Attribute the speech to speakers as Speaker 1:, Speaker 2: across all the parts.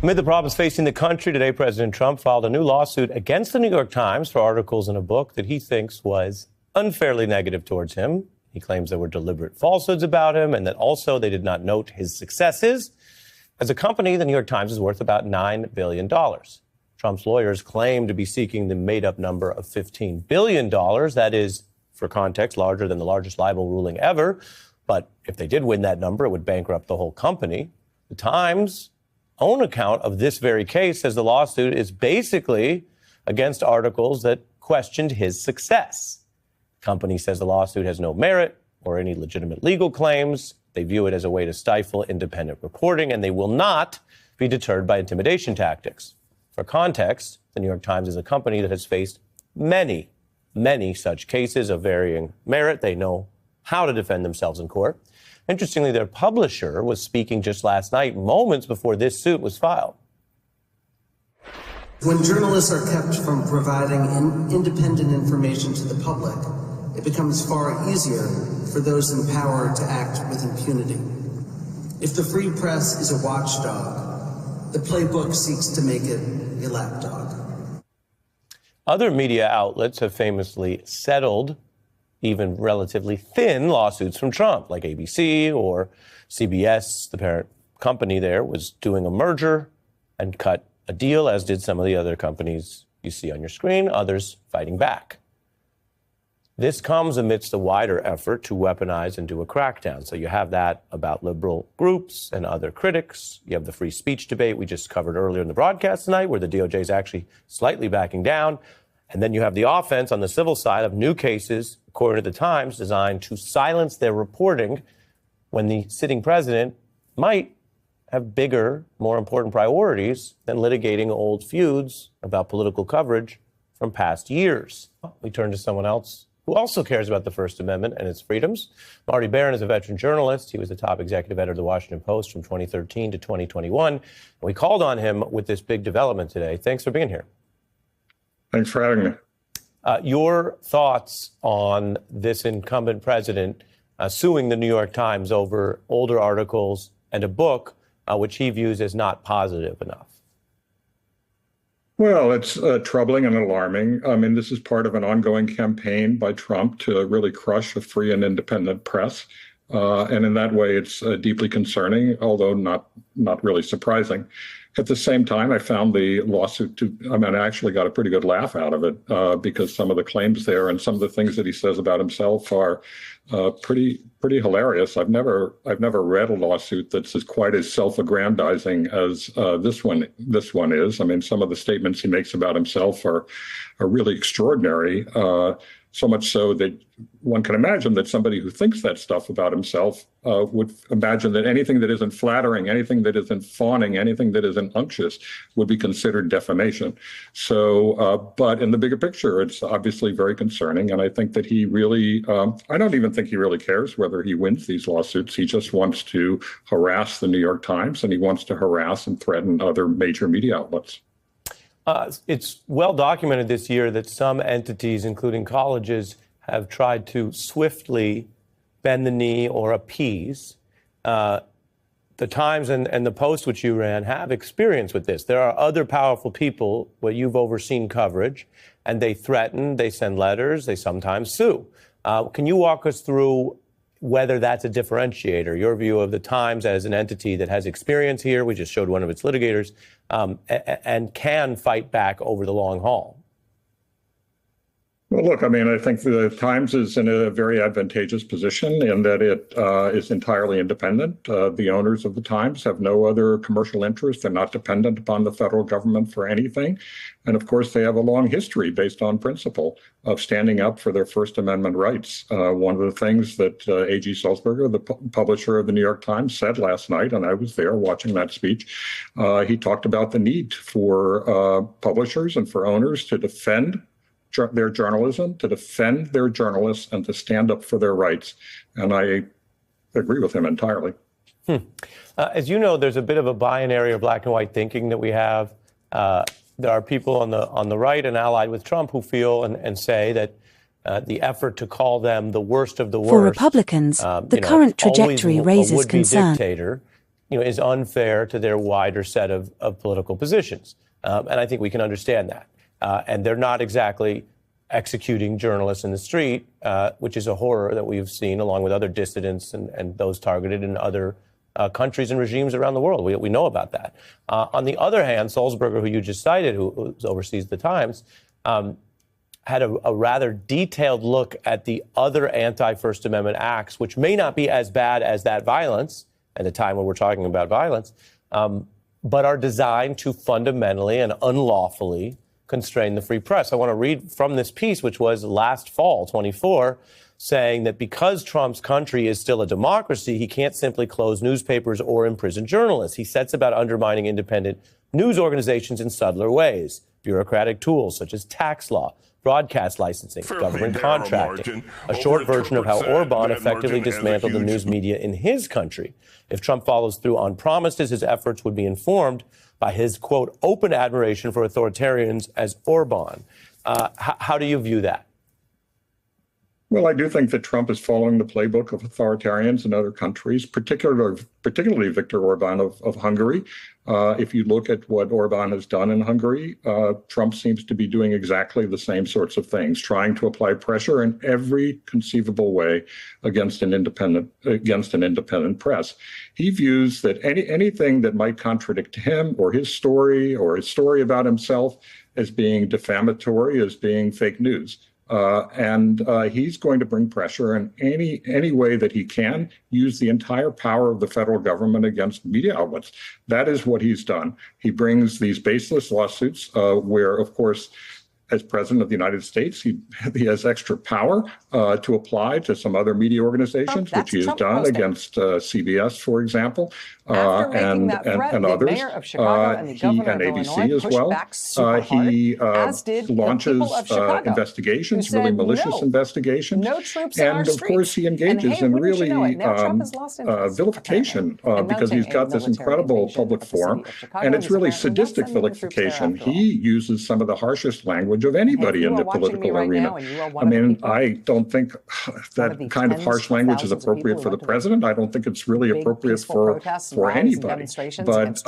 Speaker 1: Amid the problems facing the country today, President Trump filed a new lawsuit against the New York Times for articles in a book that he thinks was unfairly negative towards him. He claims there were deliberate falsehoods about him and that also they did not note his successes. As a company, the New York Times is worth about $9 billion. Trump's lawyers claim to be seeking the made-up number of $15 billion. That is, for context, larger than the largest libel ruling ever. But if they did win that number, it would bankrupt the whole company. The Times' own account of this very case says the lawsuit is basically against articles that questioned his success. The company says the lawsuit has no merit or any legitimate legal claims. They view it as a way to stifle independent reporting, and they will not be deterred by intimidation tactics. For context, the New York Times is a company that has faced many such cases of varying merit. They know how to defend themselves in court. Interestingly, their publisher was speaking just last night, moments before this suit was filed.
Speaker 2: When journalists are kept from providing independent information to the public, it becomes far easier for those in power to act with impunity. If the free press is a watchdog, the playbook seeks to make it a lapdog.
Speaker 1: Other media outlets have famously settled even relatively thin lawsuits from Trump, like ABC or CBS. The parent company there was doing a merger and cut a deal, as did some of the other companies you see on your screen, others fighting back. This comes amidst a wider effort to weaponize and do a crackdown. So you have that about liberal groups and other critics. You have the free speech debate we just covered earlier in the broadcast tonight, where the DOJ is actually slightly backing down. And then you have the offense on the civil side of new cases, according to the Times, designed to silence their reporting when the sitting president might have bigger, more important priorities than litigating old feuds about political coverage from past years. We turn to someone else who also cares about the First Amendment and its freedoms. Marty Baron is a veteran journalist. He was the top executive editor of the Washington Post from 2013 to 2021. And we called on him with this big development today. Thanks for being here.
Speaker 3: Thanks for having me.
Speaker 1: Your thoughts on this incumbent president suing the New York Times over older articles and a book which he views as not positive enough?
Speaker 3: Well, it's troubling and alarming. I mean, this is part of an ongoing campaign by Trump to really crush a free and independent press. And in that way, it's deeply concerning, although not really surprising. At the same time, I found the lawsuit I actually got a pretty good laugh out of it because some of the claims there and some of the things that he says about himself are pretty hilarious. I've never read a lawsuit that's quite as self-aggrandizing as this one is. I mean, some of the statements he makes about himself are really extraordinary. So much so that one can imagine that somebody who thinks that stuff about himself would imagine that anything that isn't flattering, anything that isn't fawning, anything that isn't unctuous would be considered defamation. So, but in the bigger picture, it's obviously very concerning. And I think that he really, I don't even think he really cares whether he wins these lawsuits. He just wants to harass the New York Times, and he wants to harass and threaten other major media outlets.
Speaker 1: It's well documented this year that some entities, including colleges, have tried to swiftly bend the knee or appease. The Times and the Post, which you ran, have experience with this. There are other powerful people where you've overseen coverage, and they threaten, they send letters, they sometimes sue. Can you walk us through whether that's a differentiator, your view of the Times as an entity that has experience here? We just showed one of its litigators, and can fight back over the long haul.
Speaker 3: Well, look, I mean, I think the Times is in a very advantageous position in that it is entirely independent. The owners of the Times have no other commercial interest. They're not dependent upon the federal government for anything. And of course, they have a long history based on principle of standing up for their First Amendment rights. One of the things that A.G. Sulzberger, the publisher of the New York Times, said last night, and I was there watching that speech, he talked about the need for publishers and for owners to defend their journalism, to defend their journalists, and to stand up for their rights. And I agree with him entirely.
Speaker 1: As you know, there's a bit of a binary or black and white thinking that we have. There are people on the right and allied with Trump who feel and say that the effort to call them the worst of the worst.
Speaker 4: For Republicans, the current trajectory raises concern.
Speaker 1: Dictator is unfair to their wider set of political positions. And I think we can understand that. And they're not exactly executing journalists in the street, which is a horror that we've seen along with other dissidents and those targeted in other countries and regimes around the world. We know about that. On the other hand, Sulzberger, who you just cited, who oversees the Times, had a rather detailed look at the other anti-First Amendment acts, which may not be as bad as that violence at a time when we're talking about violence, but are designed to fundamentally and unlawfully constrain the free press. I want to read from this piece, which was last fall, 24, saying that because Trump's country is still a democracy, he can't simply close newspapers or imprison journalists. He sets about undermining independent news organizations in subtler ways, bureaucratic tools such as tax law, broadcast licensing, government contracting, a short version of how Orban effectively dismantled the news media in his country. If Trump follows through on promises, his efforts would be informed by his, quote, open admiration for authoritarians as Orban. How do you view that?
Speaker 3: Well, I do think that Trump is following the playbook of authoritarians in other countries, particularly Viktor Orban of Hungary. If you look at what Orban has done in Hungary, Trump seems to be doing exactly the same sorts of things, trying to apply pressure in every conceivable way against an independent press. He views that anything that might contradict him or his story about himself as being defamatory, as being fake news. And he's going to bring pressure in any way that he can, use the entire power of the federal government against media outlets. That is what he's done. He brings these baseless lawsuits where, of course, as president of the United States, he has extra power to apply to some other media organizations, which he has done against CBS, for example, and others. Mayor of Chicago and the governor of ABC as well. He launches investigations, really malicious investigations, and of course he engages in really vilification because he's got this incredible public forum, and it's really sadistic vilification. He uses some of the harshest language of anybody in the political arena. I mean, I don't think that kind of harsh language is appropriate for the president. I don't think it's really appropriate for anybody. But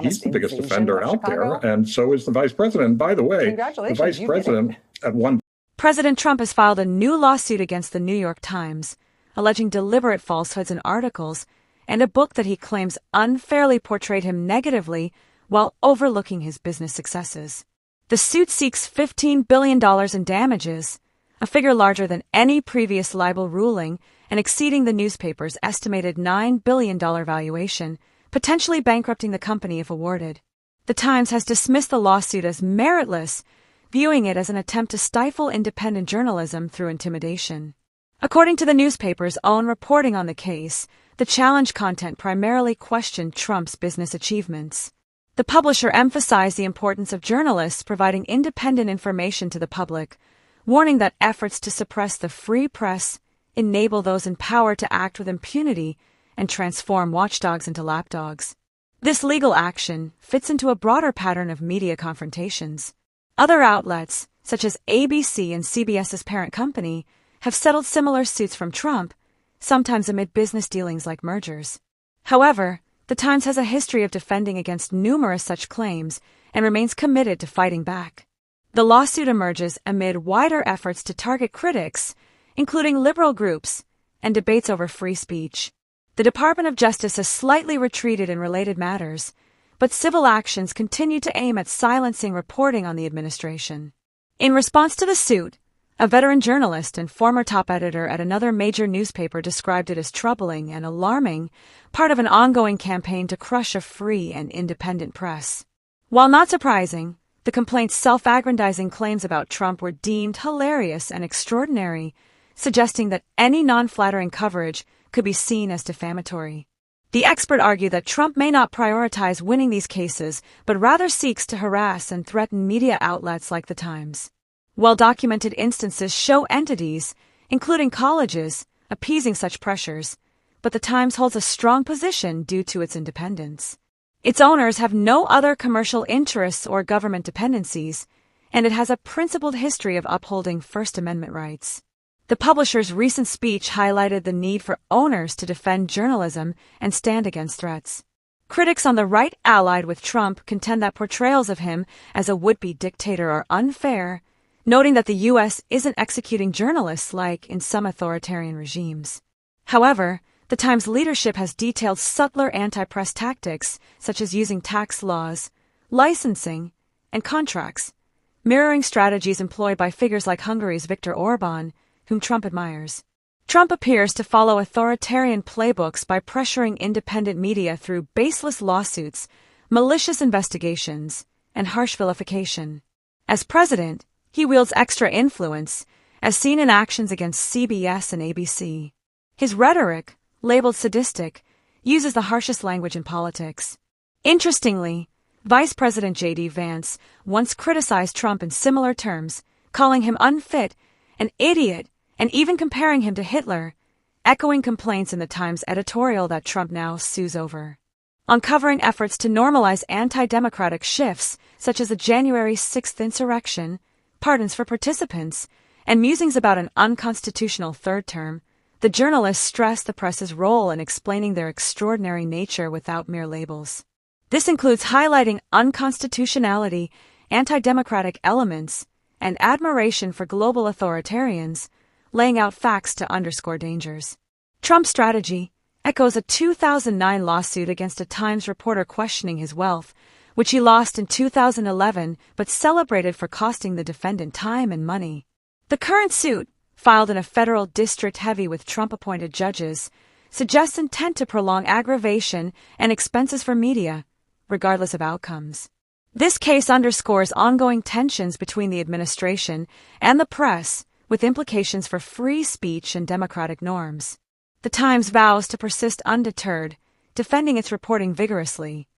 Speaker 3: he's the biggest offender out there, and so is the vice president. By the way, the vice president at one.
Speaker 4: President Trump has filed a new lawsuit against the New York Times, alleging deliberate falsehoods in articles and a book that he claims unfairly portrayed him negatively while overlooking his business successes. The suit seeks $15 billion in damages, a figure larger than any previous libel ruling and exceeding the newspaper's estimated $9 billion valuation, potentially bankrupting the company if awarded. The Times has dismissed the lawsuit as meritless, viewing it as an attempt to stifle independent journalism through intimidation. According to the newspaper's own reporting on the case, the challenge content primarily questioned Trump's business achievements. The publisher emphasized the importance of journalists providing independent information to the public, warning that efforts to suppress the free press enable those in power to act with impunity and transform watchdogs into lapdogs. This legal action fits into a broader pattern of media confrontations. Other outlets, such as ABC and CBS's parent company, have settled similar suits from Trump, sometimes amid business dealings like mergers. However, the Times has a history of defending against numerous such claims and remains committed to fighting back. The lawsuit emerges amid wider efforts to target critics, including liberal groups, and debates over free speech. The Department of Justice has slightly retreated in related matters, but civil actions continue to aim at silencing reporting on the administration. In response to the suit, a veteran journalist and former top editor at another major newspaper described it as troubling and alarming, part of an ongoing campaign to crush a free and independent press. While not surprising, the complaint's self-aggrandizing claims about Trump were deemed hilarious and extraordinary, suggesting that any non-flattering coverage could be seen as defamatory. The expert argued that Trump may not prioritize winning these cases, but rather seeks to harass and threaten media outlets like the Times. Well-documented instances show entities, including colleges, appeasing such pressures, but the Times holds a strong position due to its independence. Its owners have no other commercial interests or government dependencies, and it has a principled history of upholding First Amendment rights. The publisher's recent speech highlighted the need for owners to defend journalism and stand against threats. Critics on the right allied with Trump contend that portrayals of him as a would-be dictator are unfair, noting that the U.S. isn't executing journalists like in some authoritarian regimes. However, the Times leadership has detailed subtler anti-press tactics, such as using tax laws, licensing, and contracts, mirroring strategies employed by figures like Hungary's Viktor Orban, whom Trump admires. Trump appears to follow authoritarian playbooks by pressuring independent media through baseless lawsuits, malicious investigations, and harsh vilification. As president, he wields extra influence, as seen in actions against CBS and ABC. His rhetoric, labeled sadistic, uses the harshest language in politics. Interestingly, Vice President J.D. Vance once criticized Trump in similar terms, calling him unfit, an idiot, and even comparing him to Hitler, echoing complaints in the Times editorial that Trump now sues over. Uncovering efforts to normalize anti-democratic shifts, such as the January 6th insurrection, pardons for participants, and musings about an unconstitutional third term, the journalists stress the press's role in explaining their extraordinary nature without mere labels. This includes highlighting unconstitutionality, anti-democratic elements, and admiration for global authoritarians, laying out facts to underscore dangers. Trump's strategy echoes a 2009 lawsuit against a Times reporter questioning his wealth, which he lost in 2011 but celebrated for costing the defendant time and money. The current suit, filed in a federal district heavy with Trump-appointed judges, suggests intent to prolong aggravation and expenses for media, regardless of outcomes. This case underscores ongoing tensions between the administration and the press, with implications for free speech and democratic norms. The Times vows to persist undeterred, defending its reporting vigorously.